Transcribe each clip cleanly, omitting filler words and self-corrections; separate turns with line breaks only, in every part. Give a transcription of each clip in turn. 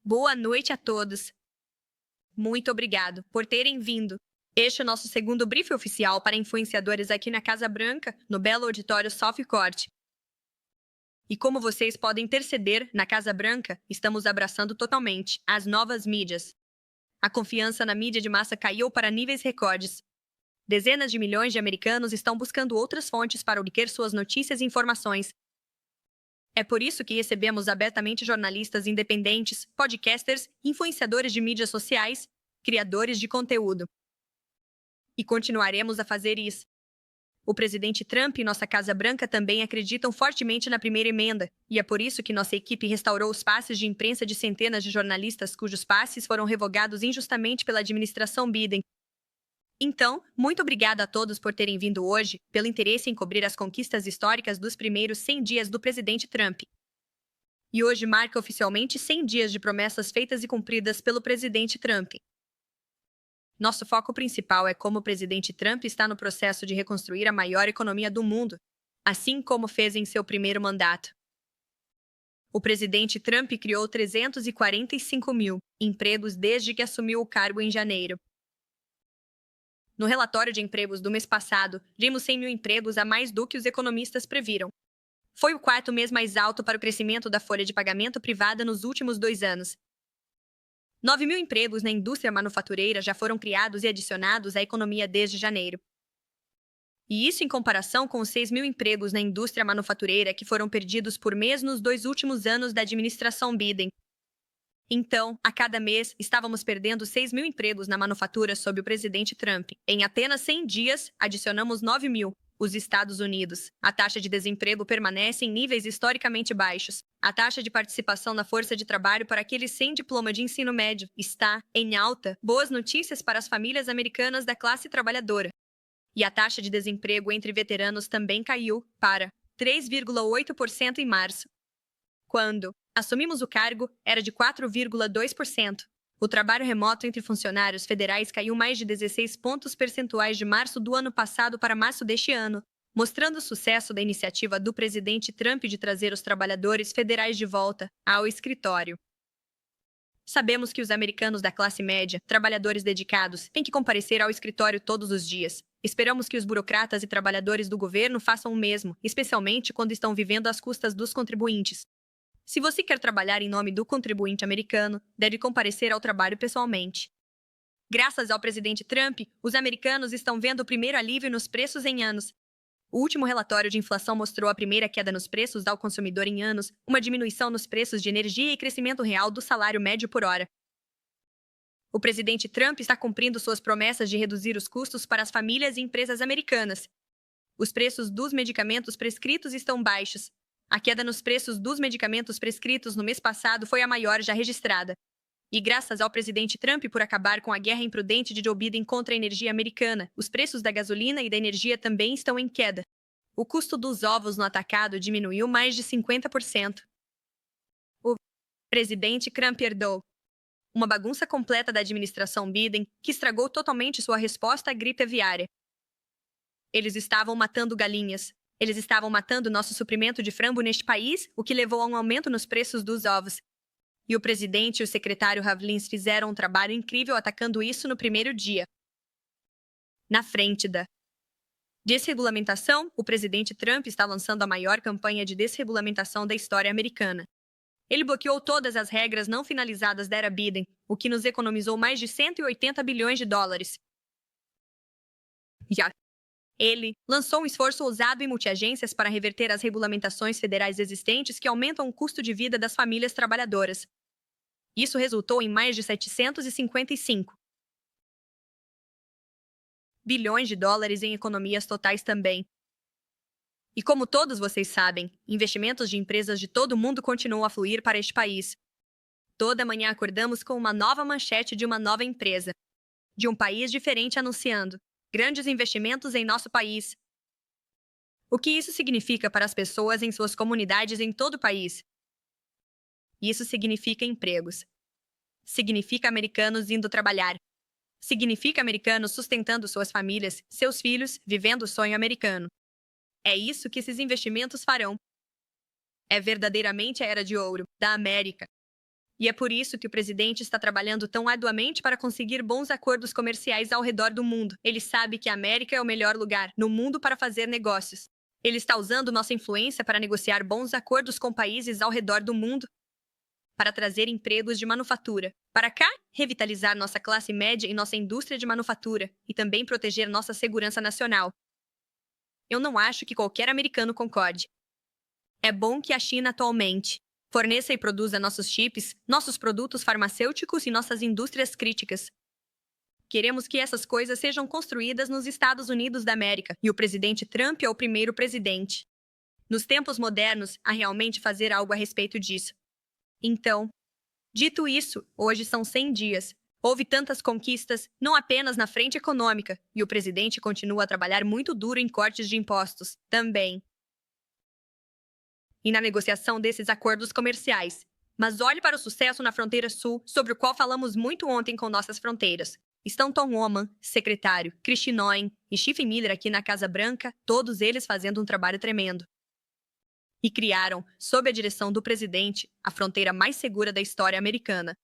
Boa noite a todos. Muito obrigado por terem vindo. Este é o nosso segundo briefing oficial para influenciadores aqui na Casa Branca, no belo auditório Sophie Court. E como vocês podem perceber, na Casa Branca, estamos abraçando totalmente as novas mídias. A confiança na mídia de massa caiu para níveis recordes. Dezenas de milhões de americanos estão buscando outras fontes para obter suas notícias e informações. É por isso que recebemos abertamente jornalistas independentes, podcasters, influenciadores de mídias sociais, criadores de conteúdo. E continuaremos a fazer isso. O presidente Trump e nossa Casa Branca também acreditam fortemente na primeira emenda, e é por isso que nossa equipe restaurou os passes de imprensa de centenas de jornalistas cujos passes foram revogados injustamente pela administração Biden. Então, muito obrigada a todos por terem vindo hoje, pelo interesse em cobrir as conquistas históricas dos primeiros 100 dias do presidente Trump. E hoje marca oficialmente 100 dias de promessas feitas e cumpridas pelo presidente Trump. Nosso foco principal é como o presidente Trump está no processo de reconstruir a maior economia do mundo, assim como fez em seu primeiro mandato. O presidente Trump criou 345 mil empregos desde que assumiu o cargo em janeiro. No relatório de empregos do mês passado, vimos 100 mil empregos a mais do que os economistas previram. Foi o quarto mês mais alto para o crescimento da folha de pagamento privada nos últimos 2 anos. 9 mil empregos na indústria manufatureira já foram criados e adicionados à economia desde janeiro. E isso em comparação com os 6 mil empregos na indústria manufatureira que foram perdidos por mês nos 2 últimos anos da administração Biden. Então, a cada mês, estávamos perdendo 6 mil empregos na manufatura sob o presidente Trump. Em apenas 100 dias, adicionamos 9 mil. Os Estados Unidos. A taxa de desemprego permanece em níveis historicamente baixos. A taxa de participação na força de trabalho para aqueles sem diploma de ensino médio está em alta. Boas notícias para as famílias americanas da classe trabalhadora. E a taxa de desemprego entre veteranos também caiu para 3,8% em março. Quando assumimos o cargo, era de 4,2%. O trabalho remoto entre funcionários federais caiu mais de 16 pontos percentuais de março do ano passado para março deste ano, mostrando o sucesso da iniciativa do presidente Trump de trazer os trabalhadores federais de volta ao escritório. Sabemos que os americanos da classe média, trabalhadores dedicados, têm que comparecer ao escritório todos os dias. Esperamos que os burocratas e trabalhadores do governo façam o mesmo, especialmente quando estão vivendo às custas dos contribuintes. Se você quer trabalhar em nome do contribuinte americano, deve comparecer ao trabalho pessoalmente. Graças ao presidente Trump, os americanos estão vendo o primeiro alívio nos preços em anos. O último relatório de inflação mostrou a primeira queda nos preços ao consumidor em anos, uma diminuição nos preços de energia e crescimento real do salário médio por hora. O presidente Trump está cumprindo suas promessas de reduzir os custos para as famílias e empresas americanas. Os preços dos medicamentos prescritos estão baixos. A queda nos preços dos medicamentos prescritos no mês passado foi a maior já registrada. E graças ao presidente Trump por acabar com a guerra imprudente de Joe Biden contra a energia americana, os preços da gasolina e da energia também estão em queda. O custo dos ovos no atacado diminuiu mais de 50%. O presidente Trump herdou uma bagunça completa da administração Biden, que estragou totalmente sua resposta à gripe aviária. Eles estavam matando galinhas. Eles estavam matando nosso suprimento de frango neste país, o que levou a um aumento nos preços dos ovos. E o presidente e o secretário Ravlins fizeram um trabalho incrível atacando isso no primeiro dia. Na frente da desregulamentação, o presidente Trump está lançando a maior campanha de desregulamentação da história americana. Ele bloqueou todas as regras não finalizadas da era Biden, o que nos economizou mais de 180 bilhões de dólares. Ele lançou um esforço ousado em multiagências para reverter as regulamentações federais existentes que aumentam o custo de vida das famílias trabalhadoras. Isso resultou em mais de 755 bilhões de dólares em economias totais também. E como todos vocês sabem, investimentos de empresas de todo o mundo continuam a fluir para este país. Toda manhã acordamos com uma nova manchete de uma nova empresa, de um país diferente anunciando grandes investimentos em nosso país. O que isso significa para as pessoas em suas comunidades em todo o país? Isso significa empregos. Significa americanos indo trabalhar. Significa americanos sustentando suas famílias, seus filhos, vivendo o sonho americano. É isso que esses investimentos farão. É verdadeiramente a era de ouro da América. E é por isso que o presidente está trabalhando tão arduamente para conseguir bons acordos comerciais ao redor do mundo. Ele sabe que a América é o melhor lugar no mundo para fazer negócios. Ele está usando nossa influência para negociar bons acordos com países ao redor do mundo, para trazer empregos de manufatura para cá, revitalizar nossa classe média e nossa indústria de manufatura, e também proteger nossa segurança nacional. Eu não acho que qualquer americano concorde. É bom que a China atualmente forneça e produza nossos chips, nossos produtos farmacêuticos e nossas indústrias críticas. Queremos que essas coisas sejam construídas nos Estados Unidos da América, e o presidente Trump é o primeiro presidente nos tempos modernos a realmente fazer algo a respeito disso. Então, dito isso, hoje são 100 dias. Houve tantas conquistas, não apenas na frente econômica, e o presidente continua a trabalhar muito duro em cortes de impostos, também. E na negociação desses acordos comerciais. Mas olhe para o sucesso na fronteira sul, sobre o qual falamos muito ontem com nossas fronteiras. Estão Tom Homan, secretário, Kristi Noem e Stephen Miller aqui na Casa Branca, todos eles fazendo um trabalho tremendo. E criaram, sob a direção do presidente, a fronteira mais segura da história americana.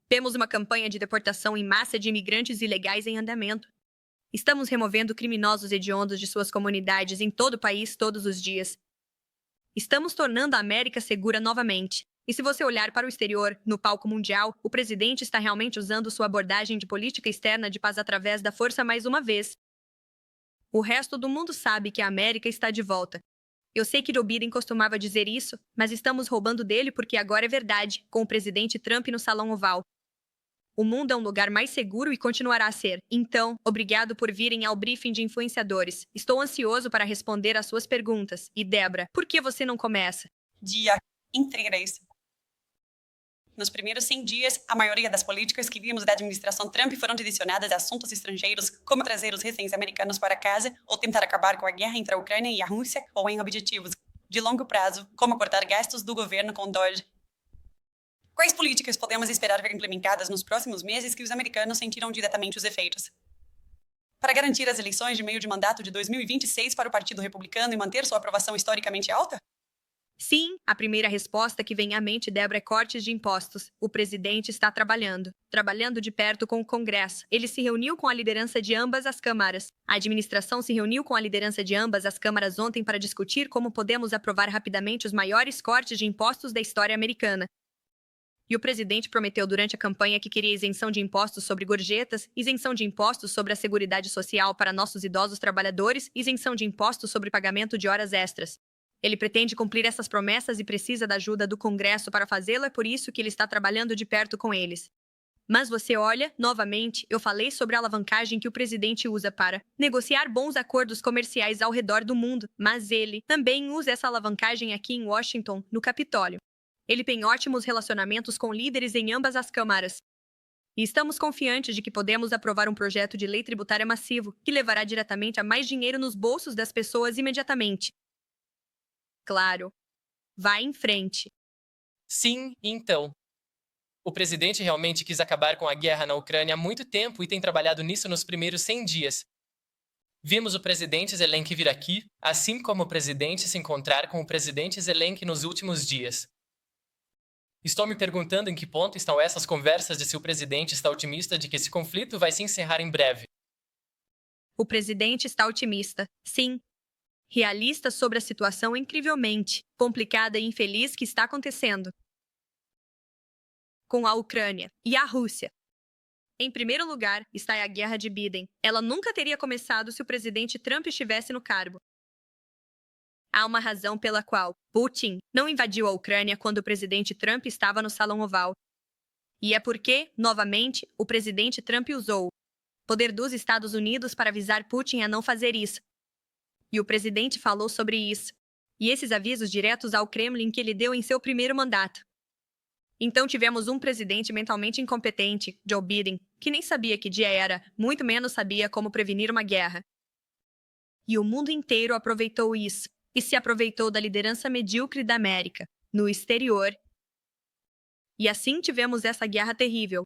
Temos uma campanha de deportação em massa de imigrantes ilegais em andamento. Estamos removendo criminosos hediondos de suas comunidades em todo o país todos os dias. Estamos tornando a América segura novamente. E se você olhar para o exterior, no palco mundial, o presidente está realmente usando sua abordagem de política externa de paz através da força mais uma vez. O resto do mundo sabe que a América está de volta. Eu sei que Joe Biden costumava dizer isso, mas estamos roubando dele porque agora é verdade, com o presidente Trump no Salão Oval. O mundo é um lugar mais seguro e continuará a ser. Então, obrigado por virem ao briefing de influenciadores. Estou ansioso para responder às suas perguntas. E Débora, por que você não começa?
Dia 3. Nos primeiros 100 dias, a maioria das políticas que vimos da administração Trump foram direcionadas a assuntos estrangeiros, como trazer os recém-americanos para casa ou tentar acabar com a guerra entre a Ucrânia e a Rússia, ou em objetivos de longo prazo, como cortar gastos do governo com DOGE. Quais políticas podemos esperar ver implementadas nos próximos meses que os americanos sentiram diretamente os efeitos? Para garantir as eleições de meio de mandato de 2026 para o Partido Republicano e manter sua aprovação historicamente alta?
Sim, a primeira resposta que vem à mente, Débora, é cortes de impostos. O presidente está trabalhando de perto com o Congresso. Ele se reuniu com a liderança de ambas as câmaras. A administração se reuniu com a liderança de ambas as câmaras ontem para discutir como podemos aprovar rapidamente os maiores cortes de impostos da história americana. E o presidente prometeu durante a campanha que queria isenção de impostos sobre gorjetas, isenção de impostos sobre a Seguridade Social para nossos idosos trabalhadores, isenção de impostos sobre pagamento de horas extras. Ele pretende cumprir essas promessas e precisa da ajuda do Congresso para fazê-lo, é por isso que ele está trabalhando de perto com eles. Mas você olha, novamente, eu falei sobre a alavancagem que o presidente usa para negociar bons acordos comerciais ao redor do mundo, mas ele também usa essa alavancagem aqui em Washington, no Capitólio. Ele tem ótimos relacionamentos com líderes em ambas as câmaras. E estamos confiantes de que podemos aprovar um projeto de lei tributária massivo, que levará diretamente a mais dinheiro nos bolsos das pessoas imediatamente. Claro. Vá em frente.
Sim, então. O presidente realmente quis acabar com a guerra na Ucrânia há muito tempo e tem trabalhado nisso nos primeiros 100 dias. Vimos o presidente Zelensky vir aqui, assim como o presidente se encontrar com o presidente Zelensky nos últimos dias. Estou me perguntando em que ponto estão essas conversas de se o presidente está otimista de que esse conflito vai se encerrar em breve.
O presidente está otimista, sim. Realista sobre a situação incrivelmente complicada e infeliz que está acontecendo com a Ucrânia e a Rússia. Em primeiro lugar, está a guerra de Biden. Ela nunca teria começado se o presidente Trump estivesse no cargo. Há uma razão pela qual Putin não invadiu a Ucrânia quando o presidente Trump estava no Salão Oval. E é porque, novamente, o presidente Trump usou o poder dos Estados Unidos para avisar Putin a não fazer isso. E o presidente falou sobre isso. E esses avisos diretos ao Kremlin que ele deu em seu primeiro mandato. Então tivemos um presidente mentalmente incompetente, Joe Biden, que nem sabia que dia era, muito menos sabia como prevenir uma guerra. E o mundo inteiro aproveitou isso. E se aproveitou da liderança medíocre da América, no exterior. E assim tivemos essa guerra terrível.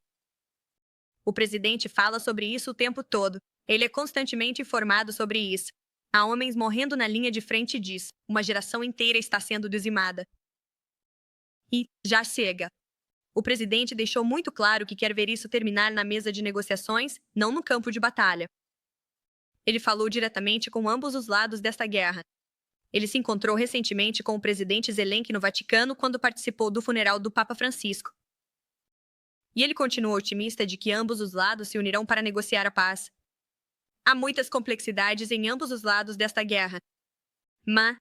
O presidente fala sobre isso o tempo todo. Ele é constantemente informado sobre isso. Há homens morrendo na linha de frente e diz: uma geração inteira está sendo dizimada. E já chega. O presidente deixou muito claro que quer ver isso terminar na mesa de negociações, não no campo de batalha. Ele falou diretamente com ambos os lados desta guerra. Ele se encontrou recentemente com o presidente Zelensky no Vaticano quando participou do funeral do Papa Francisco. E ele continuou otimista de que ambos os lados se unirão para negociar a paz. Há muitas complexidades em ambos os lados desta guerra. Mas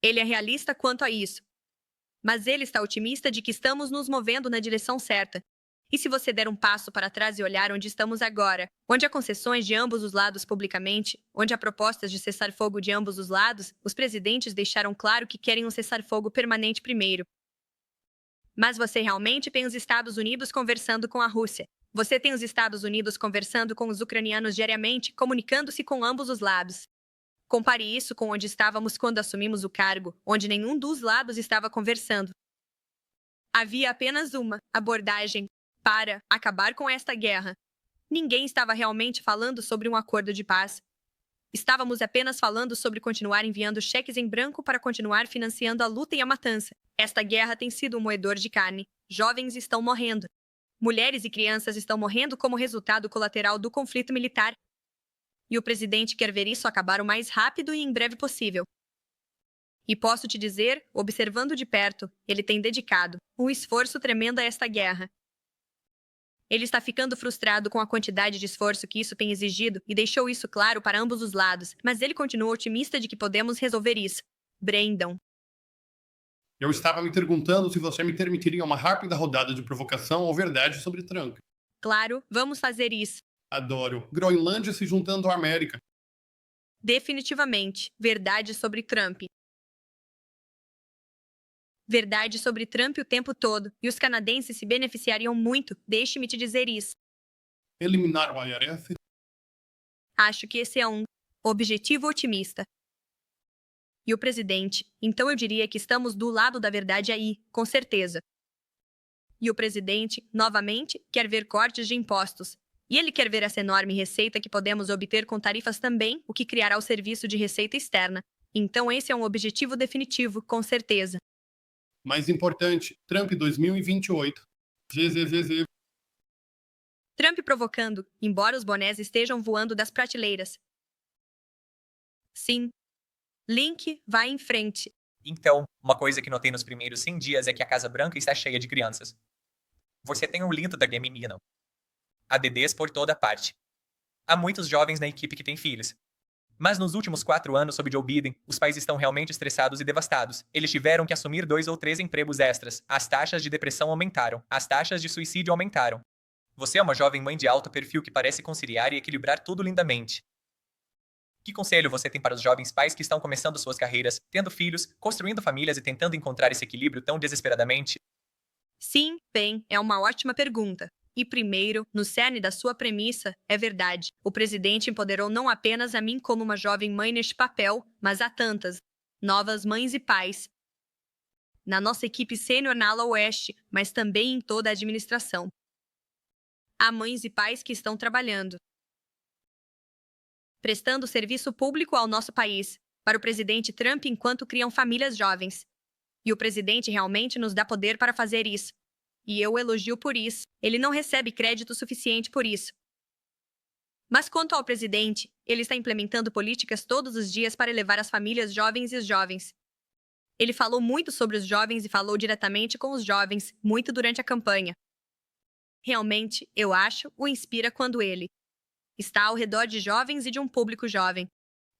ele é realista quanto a isso. Mas ele está otimista de que estamos nos movendo na direção certa. E se você der um passo para trás e olhar onde estamos agora, onde há concessões de ambos os lados publicamente, onde há propostas de cessar-fogo de ambos os lados, os presidentes deixaram claro que querem um cessar-fogo permanente primeiro. Mas você realmente tem os Estados Unidos conversando com a Rússia. Você tem os Estados Unidos conversando com os ucranianos diariamente, comunicando-se com ambos os lados. Compare isso com onde estávamos quando assumimos o cargo, onde nenhum dos lados estava conversando. Havia apenas uma abordagem para acabar com esta guerra. Ninguém estava realmente falando sobre um acordo de paz. Estávamos apenas falando sobre continuar enviando cheques em branco para continuar financiando a luta e a matança. Esta guerra tem sido um moedor de carne. Jovens estão morrendo. Mulheres e crianças estão morrendo como resultado colateral do conflito militar. E o presidente quer ver isso acabar o mais rápido e em breve possível. E posso te dizer, observando de perto, ele tem dedicado um esforço tremendo a esta guerra. Ele está ficando frustrado com a quantidade de esforço que isso tem exigido e deixou isso claro para ambos os lados, mas ele continua otimista de que podemos resolver isso. Brandon.
Eu estava me perguntando se você me permitiria uma rápida rodada de provocação ou verdade sobre Trump.
Claro, vamos fazer isso.
Adoro. Groenlândia se juntando à América.
Definitivamente. Verdade sobre Trump. Verdade sobre Trump o tempo todo. E os canadenses se beneficiariam muito. Deixe-me te dizer isso.
Eliminar o IRS.
Acho que esse é um objetivo otimista. E o presidente, então eu diria que estamos do lado da verdade aí, com certeza. E o presidente, novamente, quer ver cortes de impostos. E ele quer ver essa enorme receita que podemos obter com tarifas também, o que criará o serviço de receita externa. Então esse é um objetivo definitivo, com certeza.
Mais importante, Trump 2028. GZZZ.
Trump provocando, embora os bonés estejam voando das prateleiras. Sim. Link, vai em frente.
Então, uma coisa que notei nos primeiros 100 dias é que a Casa Branca está cheia de crianças. Você tem o lindo da menina. Há bebês por toda parte. Há muitos jovens na equipe que têm filhos. Mas nos últimos 4 anos sob Joe Biden, os pais estão realmente estressados e devastados. Eles tiveram que assumir 2 ou 3 empregos extras. As taxas de depressão aumentaram. As taxas de suicídio aumentaram. Você é uma jovem mãe de alto perfil que parece conciliar e equilibrar tudo lindamente. Que conselho você tem para os jovens pais que estão começando suas carreiras, tendo filhos, construindo famílias e tentando encontrar esse equilíbrio tão desesperadamente?
Sim, bem, é uma ótima pergunta. E primeiro, no cerne da sua premissa, é verdade. O presidente empoderou não apenas a mim como uma jovem mãe neste papel, mas a tantas novas mães e pais. Na nossa equipe sênior na ala oeste, mas também em toda a administração. Há mães e pais que estão trabalhando, prestando serviço público ao nosso país, para o presidente Trump enquanto criam famílias jovens. E o presidente realmente nos dá poder para fazer isso. E eu o elogio por isso. Ele não recebe crédito suficiente por isso. Mas quanto ao presidente, ele está implementando políticas todos os dias para elevar as famílias jovens e os jovens. Ele falou muito sobre os jovens e falou diretamente com os jovens, muito durante a campanha. Realmente, eu acho, o inspira quando ele está ao redor de jovens e de um público jovem.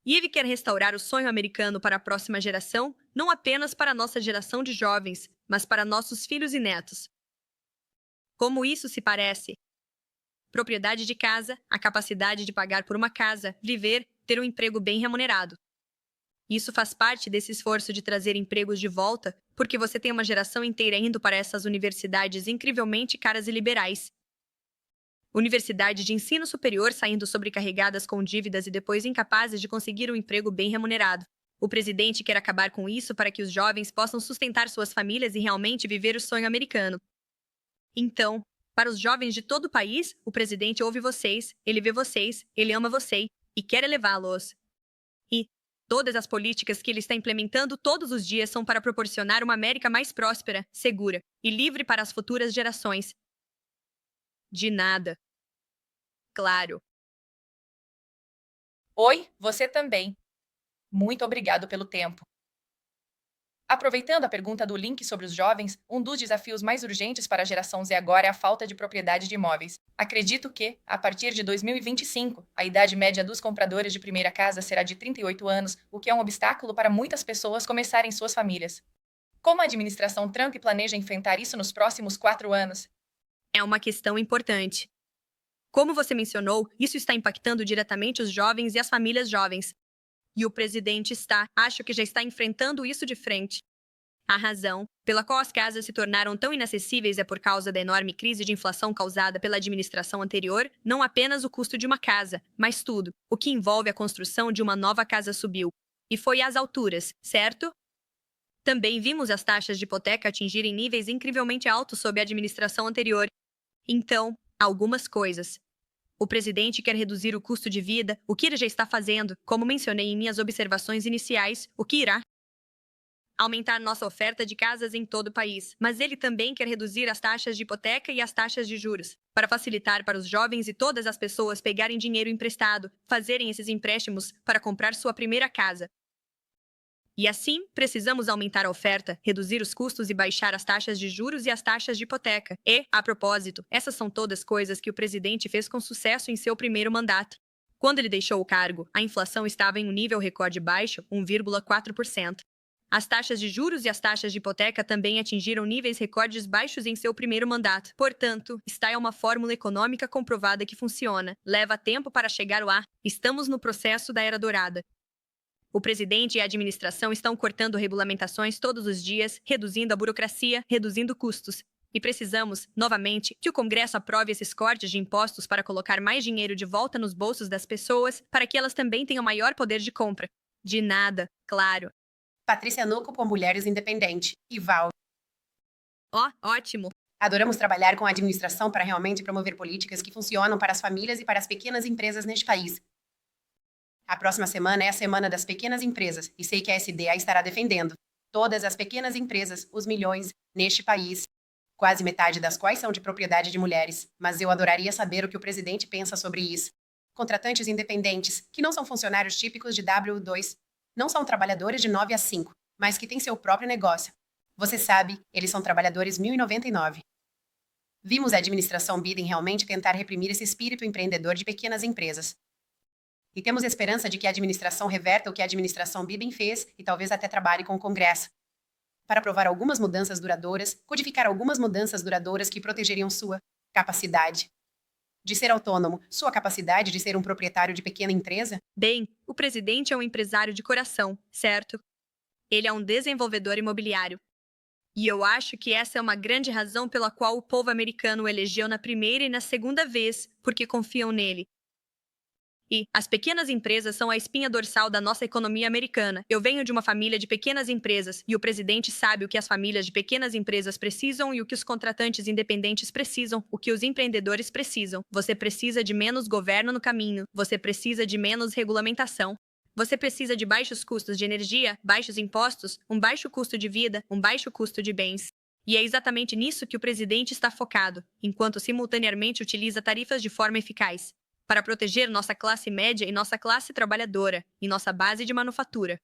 E ele quer restaurar o sonho americano para a próxima geração, não apenas para a nossa geração de jovens, mas para nossos filhos e netos. Como isso se parece? Propriedade de casa, a capacidade de pagar por uma casa, viver, ter um emprego bem remunerado. Isso faz parte desse esforço de trazer empregos de volta, porque você tem uma geração inteira indo para essas universidades incrivelmente caras e liberais. Universidades de ensino superior saindo sobrecarregadas com dívidas e depois incapazes de conseguir um emprego bem remunerado. O presidente quer acabar com isso para que os jovens possam sustentar suas famílias e realmente viver o sonho americano. Então, para os jovens de todo o país, o presidente ouve vocês, ele vê vocês, ele ama você e quer elevá-los. E Todas as políticas que ele está implementando todos os dias são para proporcionar uma América mais próspera, segura e livre para as futuras gerações. De nada. Claro.
Oi, você também. Muito obrigado pelo tempo. Aproveitando a pergunta do link sobre os jovens, um dos desafios mais urgentes para a geração Z agora é a falta de propriedade de imóveis. Acredito que, a partir de 2025, a idade média dos compradores de primeira casa será de 38 anos, o que é um obstáculo para muitas pessoas começarem suas famílias. Como a administração Trump planeja enfrentar isso nos próximos 4 anos?
É uma questão importante. Como você mencionou, isso está impactando diretamente os jovens e as famílias jovens. E o presidente acho que já está enfrentando isso de frente. A razão pela qual as casas se tornaram tão inacessíveis é por causa da enorme crise de inflação causada pela administração anterior, não apenas o custo de uma casa, mas tudo, o que envolve a construção de uma nova casa subiu. E foi às alturas, certo? Também vimos as taxas de hipoteca atingirem níveis incrivelmente altos sob a administração anterior. Então, algumas coisas. O presidente quer reduzir o custo de vida, o que ele já está fazendo, como mencionei em minhas observações iniciais, o que irá aumentar nossa oferta de casas em todo o país. Mas ele também quer reduzir as taxas de hipoteca e as taxas de juros, para facilitar para os jovens e todas as pessoas pegarem dinheiro emprestado, fazerem esses empréstimos para comprar sua primeira casa. E assim, precisamos aumentar a oferta, reduzir os custos e baixar as taxas de juros e as taxas de hipoteca. E, a propósito, essas são todas coisas que o presidente fez com sucesso em seu primeiro mandato. Quando ele deixou o cargo, a inflação estava em um nível recorde baixo, 1,4%. As taxas de juros e as taxas de hipoteca também atingiram níveis recordes baixos em seu primeiro mandato. Portanto, esta é uma fórmula econômica comprovada que funciona. Leva tempo para chegar lá. Estamos no processo da Era Dourada. O presidente e a administração estão cortando regulamentações todos os dias, reduzindo a burocracia, reduzindo custos. E precisamos, novamente, que o Congresso aprove esses cortes de impostos para colocar mais dinheiro de volta nos bolsos das pessoas, para que elas também tenham maior poder de compra. De nada, claro.
Patrícia Nuco por Mulheres Independente. E Val.
Ótimo.
Adoramos trabalhar com a administração para realmente promover políticas que funcionam para as famílias e para as pequenas empresas neste país. A próxima semana é a Semana das Pequenas Empresas e sei que a SDA estará defendendo todas as pequenas empresas, os milhões, neste país, quase metade das quais são de propriedade de mulheres. Mas eu adoraria saber o que o presidente pensa sobre isso. Contratantes independentes, que não são funcionários típicos de W2, não são trabalhadores de 9 a 5, mas que têm seu próprio negócio. Você sabe, eles são trabalhadores 1099. Vimos a administração Biden realmente tentar reprimir esse espírito empreendedor de pequenas empresas. E temos esperança de que a administração reverta o que a administração Biden fez e talvez até trabalhe com o Congresso para aprovar algumas mudanças duradouras, codificar algumas mudanças duradouras que protegeriam sua capacidade de ser autônomo, sua capacidade de ser um proprietário de pequena empresa.
Bem, o presidente é um empresário de coração, certo? Ele é um desenvolvedor imobiliário. E eu acho que essa é uma grande razão pela qual o povo americano o elegeu na primeira e na segunda vez, porque confiam nele. E as pequenas empresas são a espinha dorsal da nossa economia americana. Eu venho de uma família de pequenas empresas e o presidente sabe o que as famílias de pequenas empresas precisam e o que os contratantes independentes precisam, o que os empreendedores precisam. Você precisa de menos governo no caminho, você precisa de menos regulamentação. Você precisa de baixos custos de energia, baixos impostos, um baixo custo de vida, um baixo custo de bens. E é exatamente nisso que o presidente está focado, enquanto simultaneamente utiliza tarifas de forma eficaz para proteger nossa classe média e nossa classe trabalhadora, e nossa base de manufatura.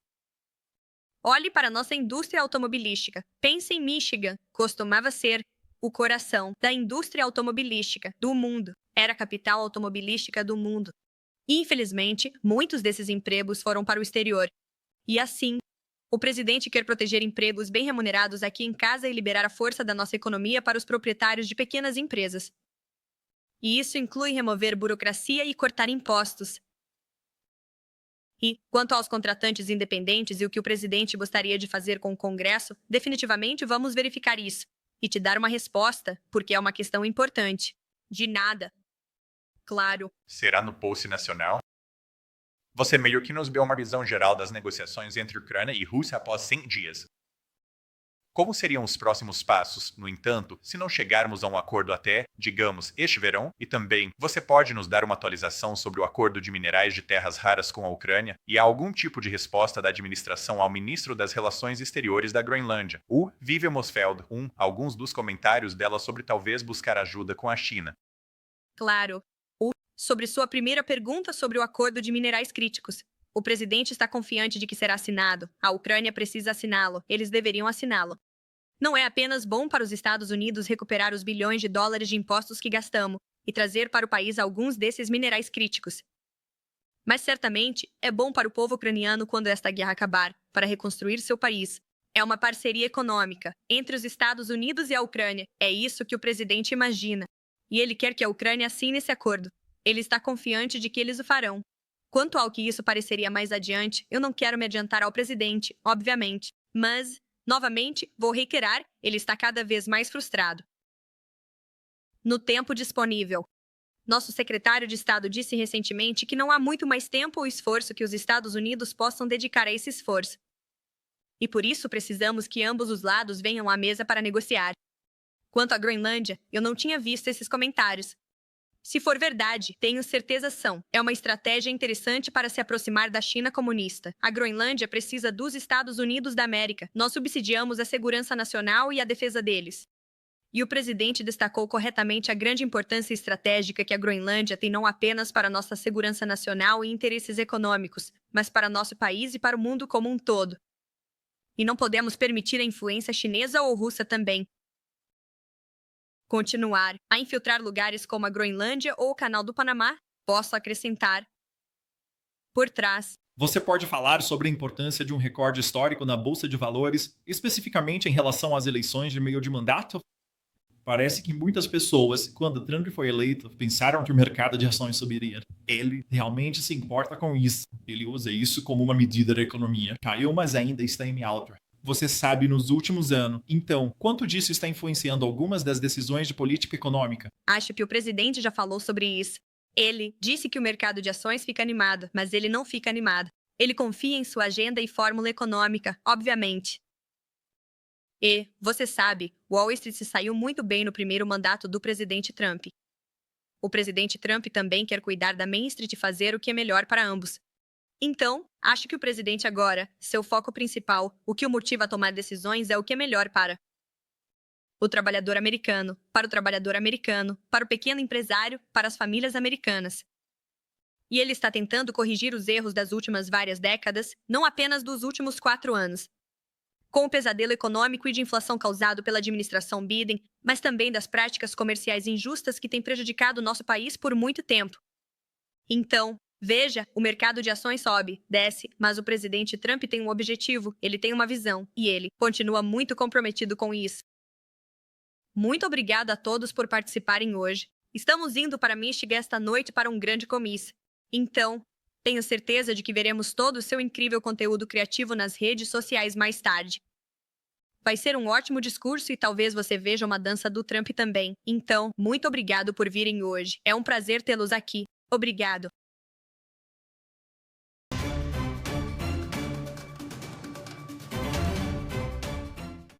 Olhe para nossa indústria automobilística. Pense em Michigan. Costumava ser o coração da indústria automobilística do mundo. Era a capital automobilística do mundo. E, infelizmente, muitos desses empregos foram para o exterior. E assim, o presidente quer proteger empregos bem remunerados aqui em casa e liberar a força da nossa economia para os proprietários de pequenas empresas. E isso inclui remover burocracia e cortar impostos. E, quanto aos contratantes independentes e o que o presidente gostaria de fazer com o Congresso, definitivamente vamos verificar isso e te dar uma resposta, porque é uma questão importante. De nada. Claro.
Será no Pulse Nacional? Você meio que nos deu uma visão geral das negociações entre Ucrânia e Rússia após 100 dias. Como seriam os próximos passos, no entanto, se não chegarmos a um acordo até, digamos, este verão? E também, você pode nos dar uma atualização sobre o acordo de minerais de terras raras com a Ucrânia? E há algum tipo de resposta da administração ao ministro das Relações Exteriores da Groenlândia, o Vivian Mosfeld, alguns dos comentários dela sobre talvez buscar ajuda com a China?
Claro. Sobre sua primeira pergunta sobre o acordo de minerais críticos. O presidente está confiante de que será assinado. A Ucrânia precisa assiná-lo. Eles deveriam assiná-lo. Não é apenas bom para os Estados Unidos recuperar os bilhões de dólares de impostos que gastamos e trazer para o país alguns desses minerais críticos. Mas certamente é bom para o povo ucraniano quando esta guerra acabar, para reconstruir seu país. É uma parceria econômica entre os Estados Unidos e a Ucrânia. É isso que o presidente imagina. E ele quer que a Ucrânia assine esse acordo. Ele está confiante de que eles o farão. Quanto ao que isso pareceria mais adiante, eu não quero me adiantar ao presidente, obviamente. Mas, novamente, vou reiterar, ele está cada vez mais frustrado. No tempo disponível. Nosso secretário de Estado disse recentemente que não há muito mais tempo ou esforço que os Estados Unidos possam dedicar a esse esforço. E por isso precisamos que ambos os lados venham à mesa para negociar. Quanto à Groenlândia, eu não tinha visto esses comentários. Se for verdade, tenho certeza é uma estratégia interessante para se aproximar da China comunista. A Groenlândia precisa dos Estados Unidos da América. Nós subsidiamos a segurança nacional e a defesa deles. E o presidente destacou corretamente a grande importância estratégica que a Groenlândia tem não apenas para nossa segurança nacional e interesses econômicos, mas para nosso país e para o mundo como um todo. E não podemos permitir a influência chinesa ou russa também. Continuar a infiltrar lugares como a Groenlândia ou o Canal do Panamá, posso acrescentar. Por trás.
Você pode falar sobre a importância de um recorde histórico na Bolsa de Valores, especificamente em relação às eleições de meio de mandato? Parece que muitas pessoas, quando Trump foi eleito, pensaram que o mercado de ações subiria. Ele realmente se importa com isso. Ele usa isso como uma medida da economia. Caiu, mas ainda está em alta. Você sabe nos últimos anos. Então, quanto disso está influenciando algumas das decisões de política econômica?
Acho que o presidente já falou sobre isso. Ele disse que o mercado de ações fica animado, mas ele não fica animado. Ele confia em sua agenda e fórmula econômica, obviamente. E, você sabe, Wall Street se saiu muito bem no primeiro mandato do presidente Trump. O presidente Trump também quer cuidar da Main Street e fazer o que é melhor para ambos. Então, acho que o presidente agora, seu foco principal, o que o motiva a tomar decisões é o que é melhor para o trabalhador americano, para o trabalhador americano, para o pequeno empresário, para as famílias americanas. E ele está tentando corrigir os erros das últimas várias décadas, não apenas dos últimos 4 anos. Com o pesadelo econômico e de inflação causado pela administração Biden, mas também das práticas comerciais injustas que têm prejudicado nosso país por muito tempo. Então, veja, o mercado de ações sobe, desce, mas o presidente Trump tem um objetivo, ele tem uma visão, e ele continua muito comprometido com isso. Muito obrigado a todos por participarem hoje. Estamos indo para Michigan esta noite para um grande comício. Então, tenho certeza de que veremos todo o seu incrível conteúdo criativo nas redes sociais mais tarde. Vai ser um ótimo discurso e talvez você veja uma dança do Trump também. Então, muito obrigado por virem hoje. É um prazer tê-los aqui. Obrigado.